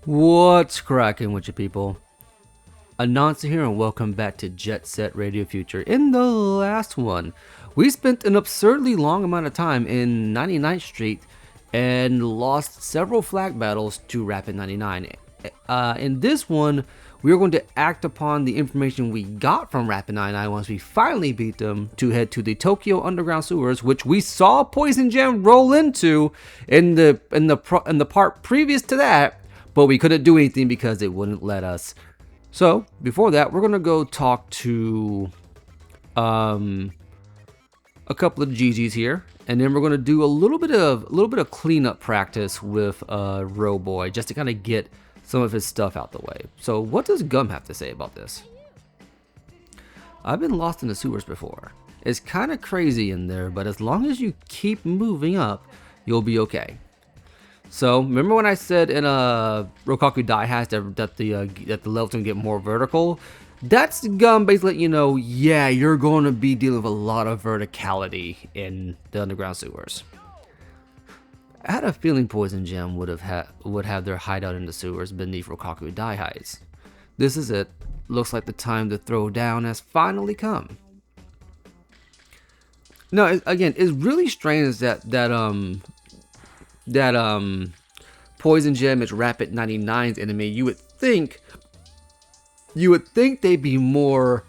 What's cracking with you people? Anansi here and welcome back to Jet Set Radio Future. In the last one, we spent an absurdly long amount of time in 99th Street and lost several flag battles to Rapid 99. In this one, we are going to act upon the information we got from Rapid 99 once we finally beat them to head to the Tokyo Underground Sewers, which we saw Poison Jam roll into in the part previous to that, but we couldn't do anything because it wouldn't let us. So before that, we're gonna go talk to a couple of GGs here, and then we're gonna do a little bit of cleanup practice with Roboy just to kind of get some of his stuff out the way. So what does Gum have to say about this? I've been lost in the sewers before. It's kind of crazy in there, but as long as you keep moving up, you'll be okay. So remember when I said in Rokaku Daihatsu that the levels can get more vertical? That's Gum basically letting you know, yeah, you're going to be dealing with a lot of verticality in the underground sewers. I had a feeling Poison Jam would have their hideout in the sewers beneath Rokaku Daihatsu. This is it. Looks like the time to throw down has finally come. No, again, it's really strange that Poison Gem is Rapid 99's enemy. You would think they'd be more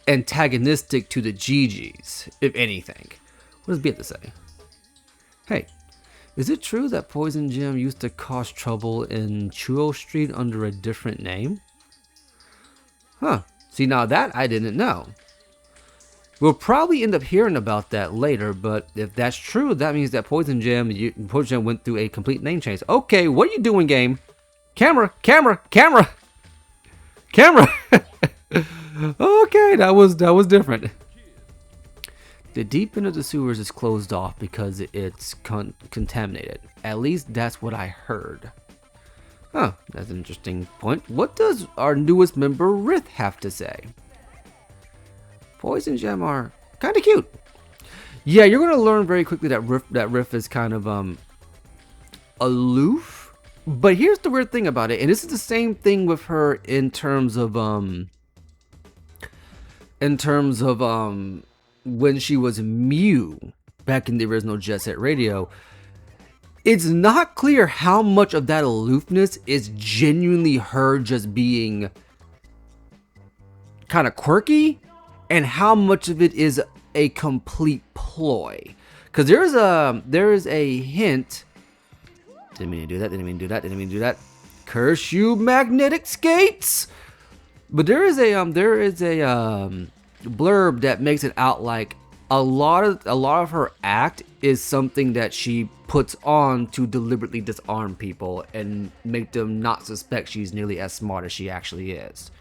antagonistic to the GGs, if anything. What does B have to say? Hey, is it true that Poison Gem used to cause trouble in Chuo Street under a different name? Huh. See, now that I didn't know. We'll probably end up hearing about that later, but if that's true, that means that Poison Jam went through a complete name change. Okay, what are you doing, game? Camera! Okay, that was different. The deep end of the sewers is closed off because it's contaminated. At least that's what I heard. Huh, that's an interesting point. What does our newest member, Rith, have to say? Poison Gem are kind of cute. Yeah, you're going to learn very quickly that Riff is kind of aloof. But here's the weird thing about it, and this is the same thing with her in terms of when she was Mew back in the original Jet Set Radio. It's not clear how much of that aloofness is genuinely her just being kind of quirky, and how much of it is a complete ploy. Because there is a hint. Didn't mean to do that. Curse you, magnetic skates! But there is a blurb that makes it out like a lot of her act is something that she puts on to deliberately disarm people and make them not suspect she's nearly as smart as she actually is.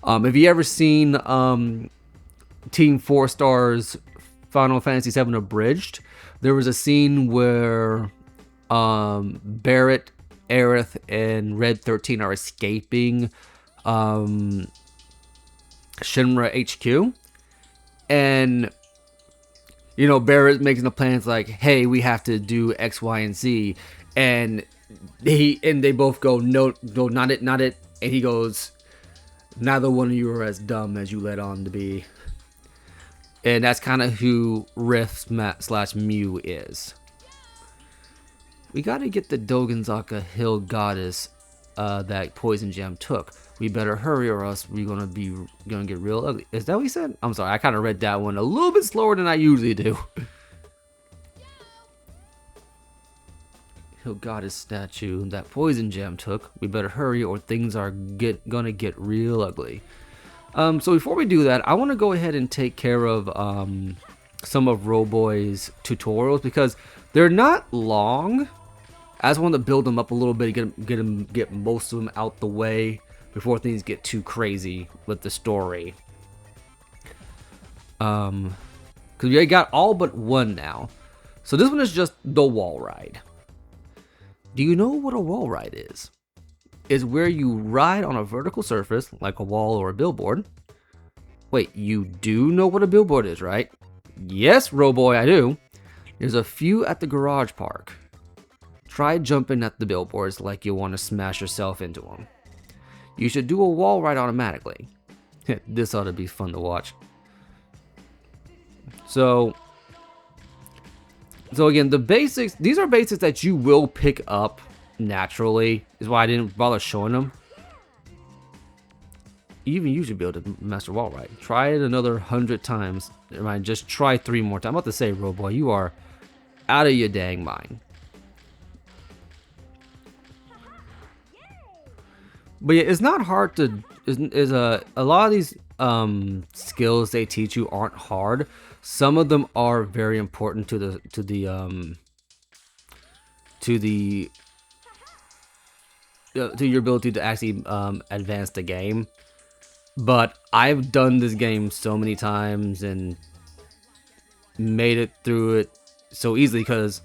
Have you ever seen Team 4 Star's Final Fantasy VII Abridged? There was a scene where Barrett, Aerith, and Red 13 are escaping Shinra HQ, and you know, Barrett making the plans like, hey, we have to do X, Y, and Z, and they both go, no, not it, and he goes, neither one of you are as dumb as you let on to be. And that's kind of who Riff / Mew is. We gotta get the Dogenzaka Hill Goddess that Poison Gem took. We better hurry or else we're gonna get real ugly. Is that what he said? I'm sorry, I kind of read that one a little bit slower than I usually do. Hill Goddess statue that Poison Gem took. We better hurry or things are gonna get real ugly. So before we do that, I want to go ahead and take care of some of Roboy's tutorials because they're not long. I just want to build them up a little bit, get most of them out the way before things get too crazy with the story. Because we got all but one now. So this one is just the wall ride. Do you know what a wall ride is? Is where you ride on a vertical surface, like a wall or a billboard. Wait, you do know what a billboard is, right? Yes, Roboy, I do. There's a few at the garage park. try jumping at the billboards like you want to smash yourself into them. You should do a wall ride automatically. This ought to be fun to watch. So again, the basics, these are basics that you will pick up naturally, is why I didn't bother showing them. Even you should be able to master wall ride. Try it another 100 times. Just try 3 more times. I'm about to say, Road Boy, you are out of your dang mind. But yeah, it's not hard to. A lot of these skills they teach you aren't hard. Some of them are very important to your ability to actually advance the game. But I've done this game so many times and made it through it so easily because,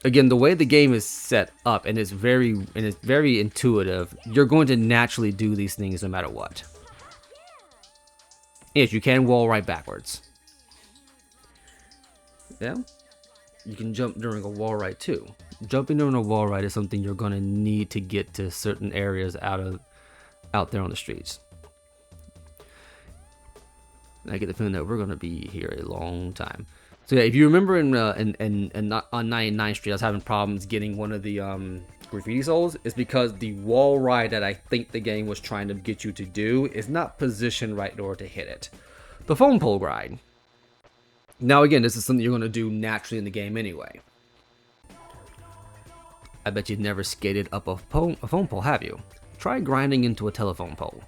again, the way the game is set up and it's very intuitive, you're going to naturally do these things no matter what. Yes, you can wall right backwards. Yeah, you can jump during a wall ride too. Jumping during a wall ride is something you're going to need to get to certain areas out there on the streets. I get the feeling that we're going to be here a long time. So yeah, if you remember on 99th Street, I was having problems getting one of the graffiti souls. It's because the wall ride that I think the game was trying to get you to do is not positioned right in order to hit it. The phone pole ride. Now again, this is something you're going to do naturally in the game anyway. I bet you've never skated up a phone pole, have you? Try grinding into a telephone pole.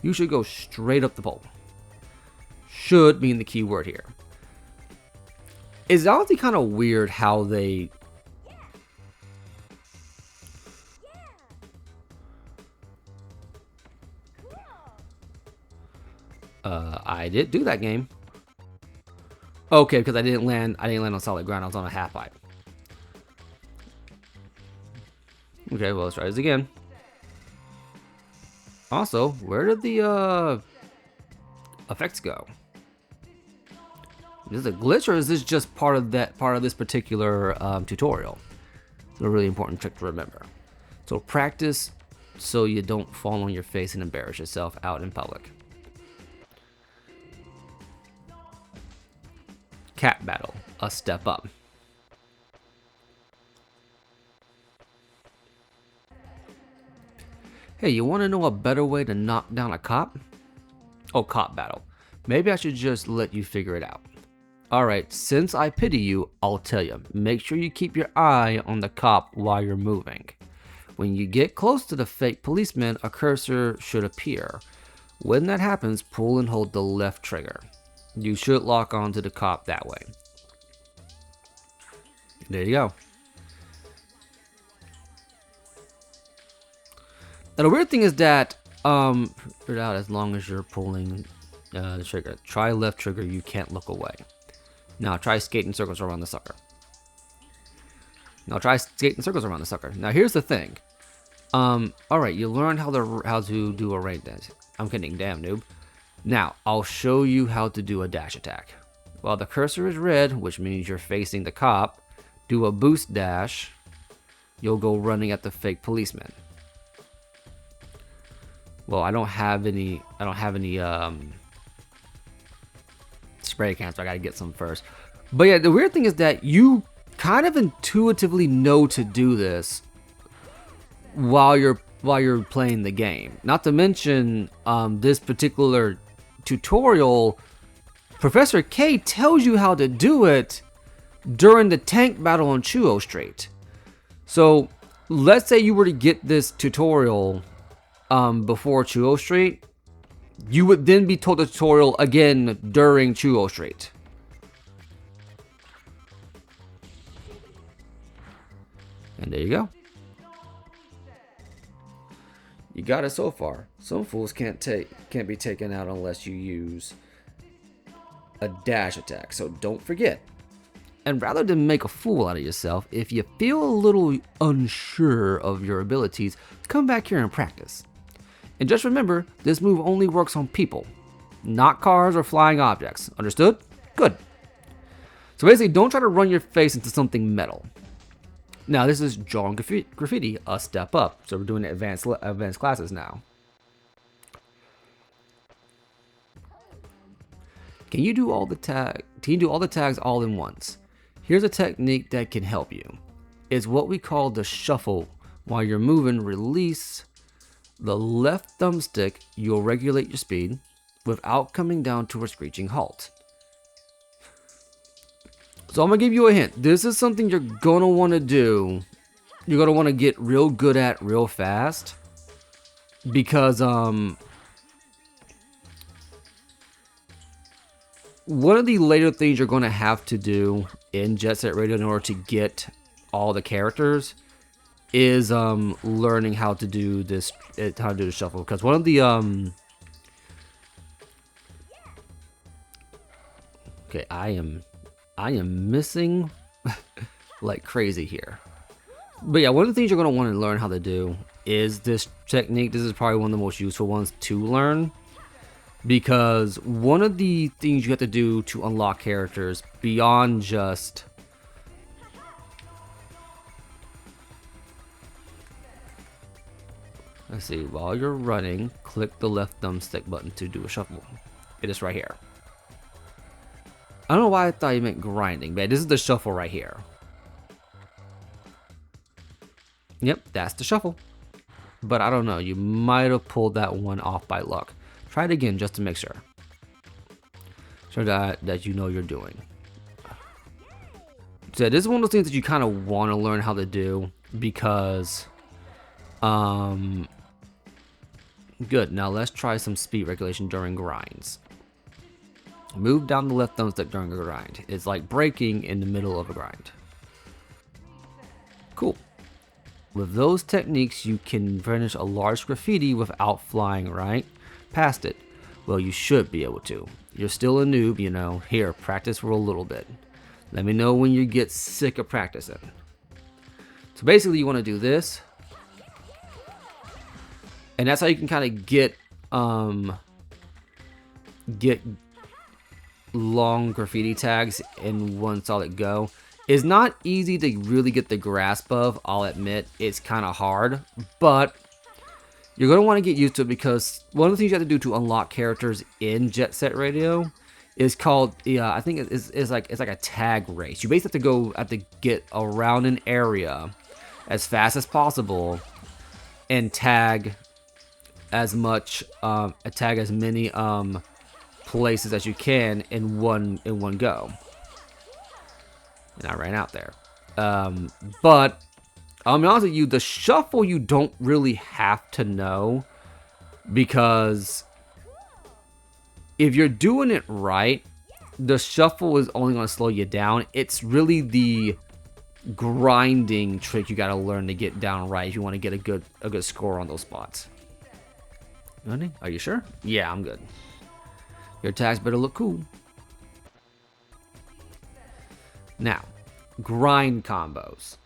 You should go straight up the pole. Should being the key word here. It's honestly kind of weird how they... I did do that game. Okay, because I didn't land on solid ground. I was on a half pipe. Okay, well, let's try this again. Also, where did the effects go? Is this a glitch or is this just part of this particular tutorial? It's a really important trick to remember. So practice so you don't fall on your face and embarrass yourself out in public. Cat battle, a step up. Hey, you want to know a better way to knock down a cop? Oh, cop battle. Maybe I should just let you figure it out. Alright, since I pity you, I'll tell you. Make sure you keep your eye on the cop while you're moving. When you get close to the fake policeman, a cursor should appear. When that happens, pull and hold the left trigger. You should lock onto the cop that way. There you go. Now the weird thing is that, figure it out as long as you're pulling the trigger. Try left trigger, you can't look away. Now try skating circles around the sucker. Now here's the thing. Alright, you learned how to do a rain dance. I'm kidding, damn noob. Now, I'll show you how to do a dash attack. While the cursor is red, which means you're facing the cop, do a boost dash. You'll go running at the fake policeman. Well, I don't have any spray cans, so I gotta get some first. But yeah, the weird thing is that you kind of intuitively know to do this while you're playing the game. Not to mention, this particular tutorial, Professor K tells you how to do it during the tank battle on Chuo Street. So let's say you were to get this tutorial before Chuo Street, you would then be told the tutorial again during Chuo Street. And there you go. You got it so far. Some fools can't be taken out unless you use a dash attack, so don't forget. And rather than make a fool out of yourself, if you feel a little unsure of your abilities, come back here and practice. And just remember, this move only works on people, not cars or flying objects. Understood? Good. So basically, don't try to run your face into something metal. Now this is drawing graffiti, a step up. So we're doing advanced classes now. Can you do all the tags all in once? Here's a technique that can help you. It's what we call the shuffle. While you're moving, release the left thumbstick. You'll regulate your speed without coming down to a screeching halt. So I'm gonna give you a hint. This is something you're gonna want to do. You're gonna want to get real good at real fast, because one of the later things you're gonna have to do in Jet Set Radio in order to get all the characters is learning how to do this, how to do the shuffle. Because one of the okay, I am missing like crazy here. But yeah, one of the things you're going to want to learn how to do is this technique. This is probably one of the most useful ones to learn, because one of the things you have to do to unlock characters beyond just let's see, while you're running, click the left thumbstick button to do a shuffle. It is right here. I don't know why I thought you meant grinding, but this is the shuffle right here. Yep, that's the shuffle. But I don't know, you might have pulled that one off by luck. Try it again just to make sure. So that you know you're doing. So this is one of those things that you kind of want to learn how to do, because good. Now let's try some speed regulation during grinds. Move down the left thumbstick during a grind. It's like braking in the middle of a grind. Cool. With those techniques, you can finish a large graffiti without flying right past it. Well, you should be able to. You're still a noob, you know. Here, practice for a little bit. Let me know when you get sick of practicing. So basically, you want to do this. And that's how you can kind of get long graffiti tags in one solid go. It's not easy to really get the grasp of, I'll admit. It's kind of hard, but you're going to want to get used to it, because one of the things you have to do to unlock characters in Jet Set Radio is called, I think it's like a tag race. You basically have to get around an area as fast as possible and tag as many places as you can in one go. And I ran out there. But I'll be honest with you, the shuffle you don't really have to know, because if you're doing it right, the shuffle is only going to slow you down. It's really the grinding trick you got to learn to get down right if you want to get a good score on those spots. Running? Are you sure? Yeah, I'm good. Your tags better look cool. Now, grind combos.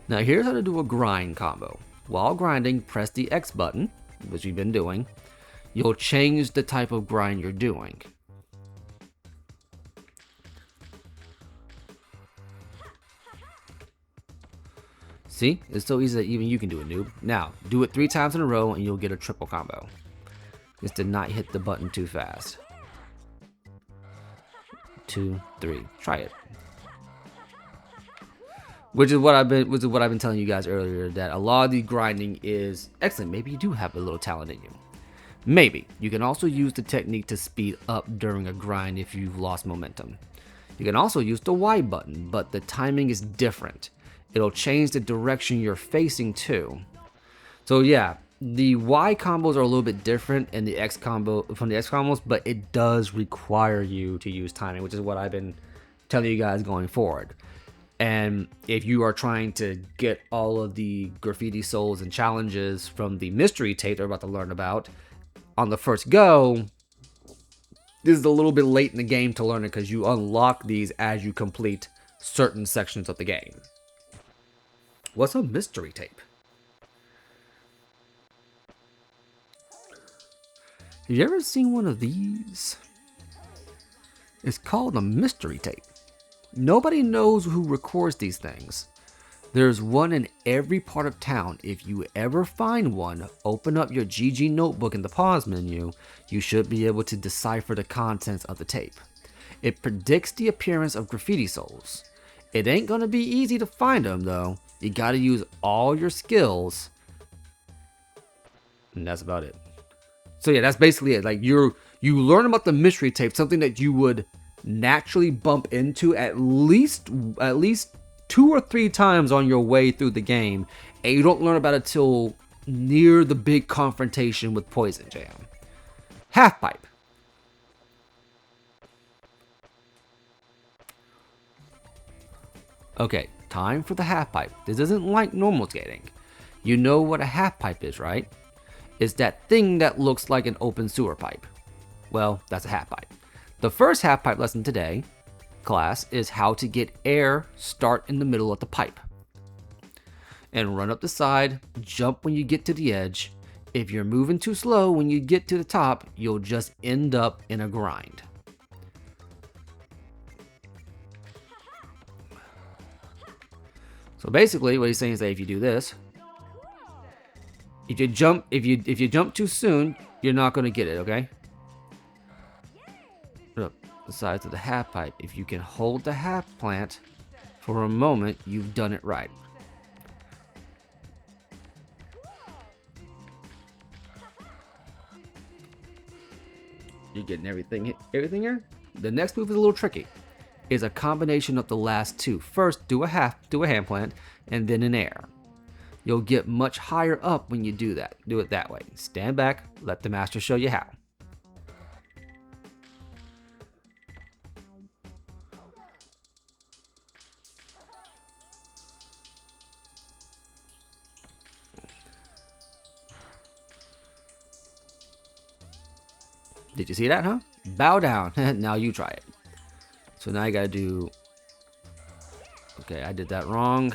Now here's how to do a grind combo. While grinding, press the X button, which you've been doing. You'll change the type of grind you're doing. See? It's so easy that even you can do it, noob. Now, do it 3 times in a row and you'll get a triple combo. Just to not hit the button too fast. 2, 3. Try it. Which is what I've been telling you guys earlier, that a lot of the grinding is excellent. Maybe you do have a little talent in you. Maybe. You can also use the technique to speed up during a grind if you've lost momentum. You can also use the Y button, but the timing is different. It'll change the direction you're facing too. So yeah, the Y combos are a little bit different in the X combo from the X combos, but it does require you to use timing, which is what I've been telling you guys going forward. And if you are trying to get all of the graffiti souls and challenges from the mystery tape they're about to learn about on the first go, this is a little bit late in the game to learn it, because you unlock these as you complete certain sections of the game. What's a mystery tape? Have you ever seen one of these? It's called a mystery tape. Nobody knows who records these things. There's one in every part of town. If you ever find one, open up your GG notebook in the pause menu. You should be able to decipher the contents of the tape. It predicts the appearance of graffiti souls. It ain't gonna be easy to find them though. You gotta use all your skills. And that's about it. So yeah, that's basically it. Like you learn about the mystery tape, something that you would naturally bump into at least 2 or 3 times on your way through the game, and you don't learn about it till near the big confrontation with Poison Jam. Half pipe. Okay, time for the half pipe. This isn't like normal skating. You know what a half pipe is, right? It's that thing that looks like an open sewer pipe. Well, that's a half pipe. The first half pipe lesson today, class, is how to get air start in the middle of the pipe. And run up the side, jump when you get to the edge. If you're moving too slow when you get to the top, you'll just end up in a grind. So basically what he's saying is that if you do this, if you jump too soon, you're not going to get it, okay? Up the sides of the half pipe. If you can hold the half plant for a moment, you've done it right. You're getting everything here? The next move is a little tricky. It's a combination of the last two. First, do a hand plant, and then an air. You'll get much higher up when you do that. Do it that way. Stand back, let the master show you how. Did you see that, huh? Bow down. Now you try it. So now you gotta do... Okay, I did that wrong.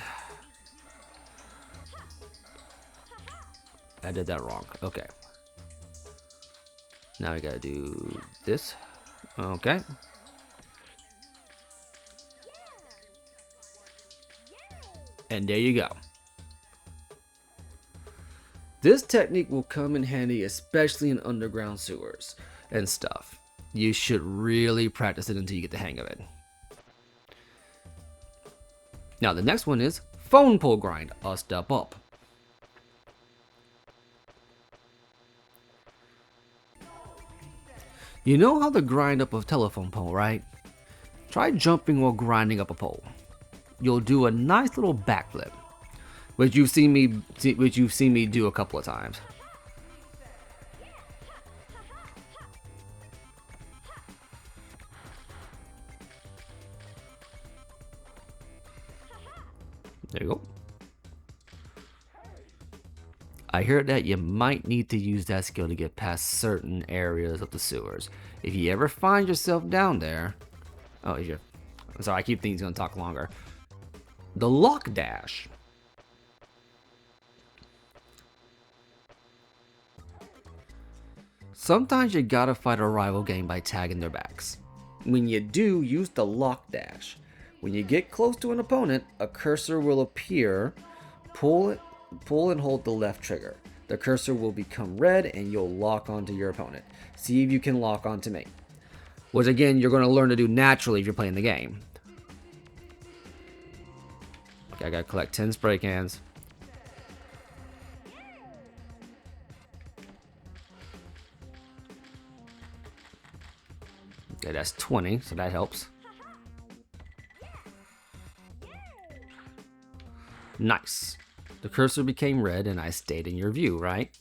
Okay. Now we gotta do this. Okay. And there you go. This technique will come in handy, especially in underground sewers and stuff. You should really practice it until you get the hang of it. Now the next one is phone pole grind, a step up. You know how to grind up a telephone pole, right? Try jumping or grinding up a pole. You'll do a nice little backflip, which you've seen me do a couple of times. There you go. I hear that you might need to use that skill to get past certain areas of the sewers. If you ever find yourself down there... Oh, I'm sorry, I keep thinking he's going to talk longer. The lock dash. Sometimes you gotta fight a rival game by tagging their backs. When you do, use the lock dash. When you get close to an opponent, a cursor will appear. Pull and hold the left trigger. The cursor will become red and you'll lock onto your opponent. See if you can lock onto me. Which again, you're going to learn to do naturally if you're playing the game. Okay, I gotta collect 10 spray cans. Okay, that's 20, so that helps. Nice. The cursor became red and I stayed in your view, right?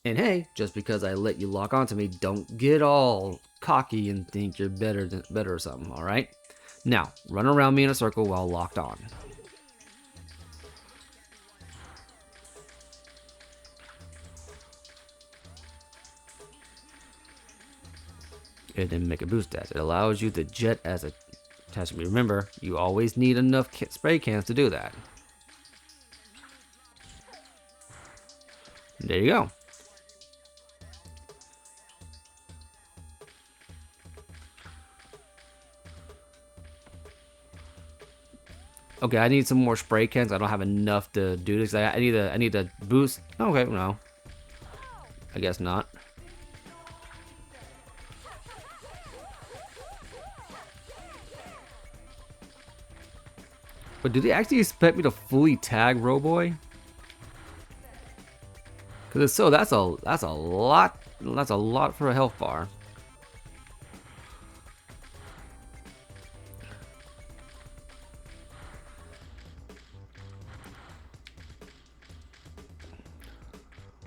And hey, just because I let you lock onto me, don't get all cocky and think you're better or something, alright? Now, run around me in a circle while locked on. And then make a boost dash. It allows you to jet as a attachment. Remember, you always need enough spray cans to do that. There you go. Okay, I need some more spray cans. I don't have enough to do this. I need to boost. Okay, no. I guess not. But do they actually expect me to fully tag Roboy? Because if so, that's a lot for a health bar.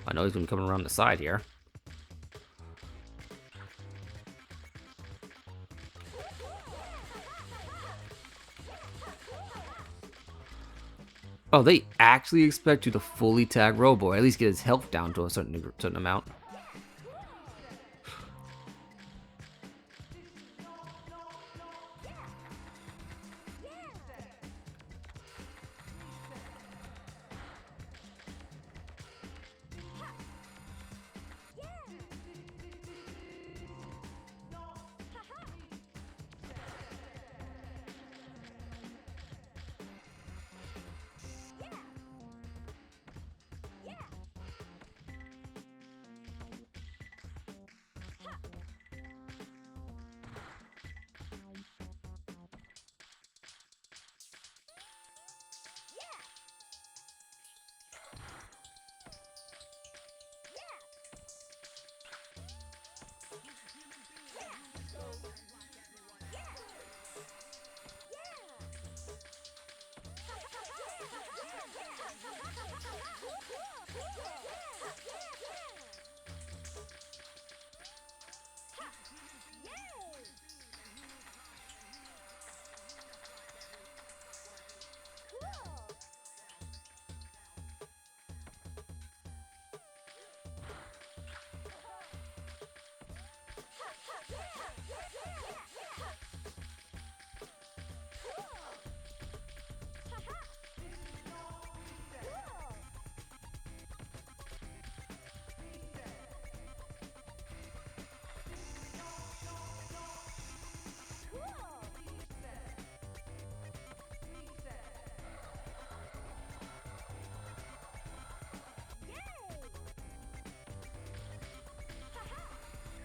I know he's gonna be coming around the side here. Oh, they actually expect you to fully tag Roboy, at least get his health down to a certain amount.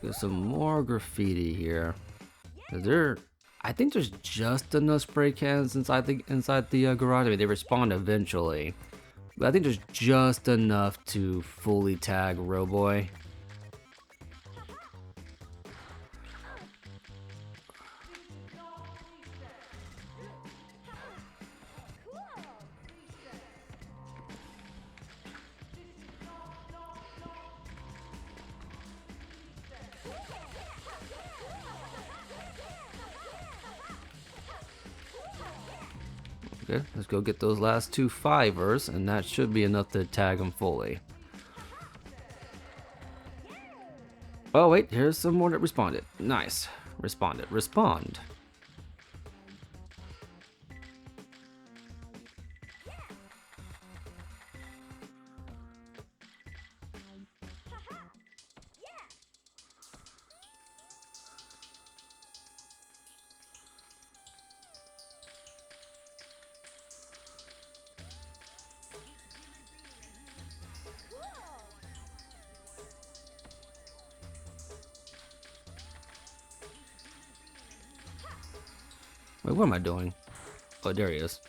There's some more graffiti here. I think there's just enough spray cans inside the garage. I mean, they respawn eventually, but I think there's just enough to fully tag Roboy. Okay, let's go get those last two fivers, and that should be enough to tag them fully. Oh wait, here's some more that responded. Nice. Responded. Respond. Wait, what am I doing? Oh, there he is.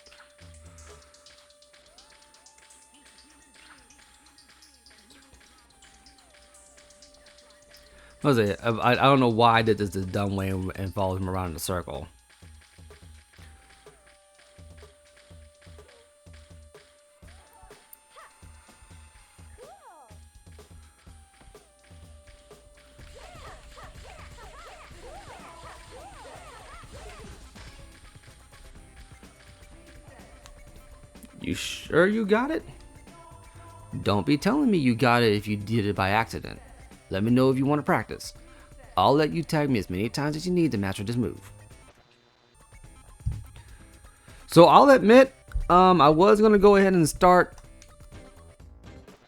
What was it? I don't know why I did this the dumb way and followed him around in a circle. You sure you got it? Don't be telling me you got it if you did it by accident. Let me know if you want to practice. I'll let you tag me as many times as you need to master this move. So I'll admit, I was gonna go ahead and start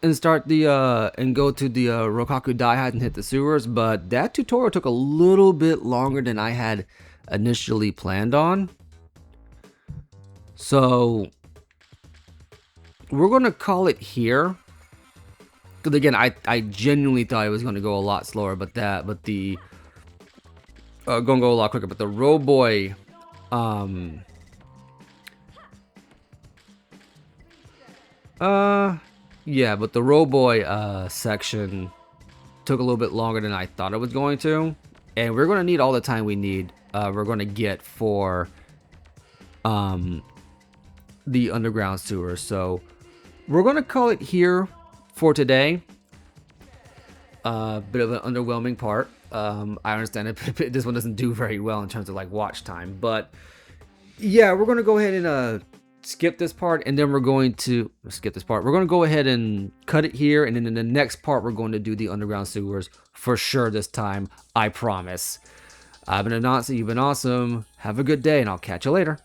the and go to the Rokaku Daihide and hit the sewers, but that tutorial took a little bit longer than I had initially planned on. So we're gonna call it here. Because again, I genuinely thought it was gonna go a lot slower, but the gonna go a lot quicker. But the Road Boy, yeah, but the Road Boy section took a little bit longer than I thought it was going to, and we're gonna need all the time we need. We're gonna get for the underground sewer. So we're gonna call it here for today. Bit of an underwhelming part. I understand it. This one doesn't do very well in terms of like watch time, but yeah, we're gonna go ahead and skip this part, and then we're going to skip this part. We're gonna go ahead and cut it here, and then in the next part, we're going to do the underground sewers for sure this time. I promise. I've been Anansi. You've been awesome. Have a good day, and I'll catch you later.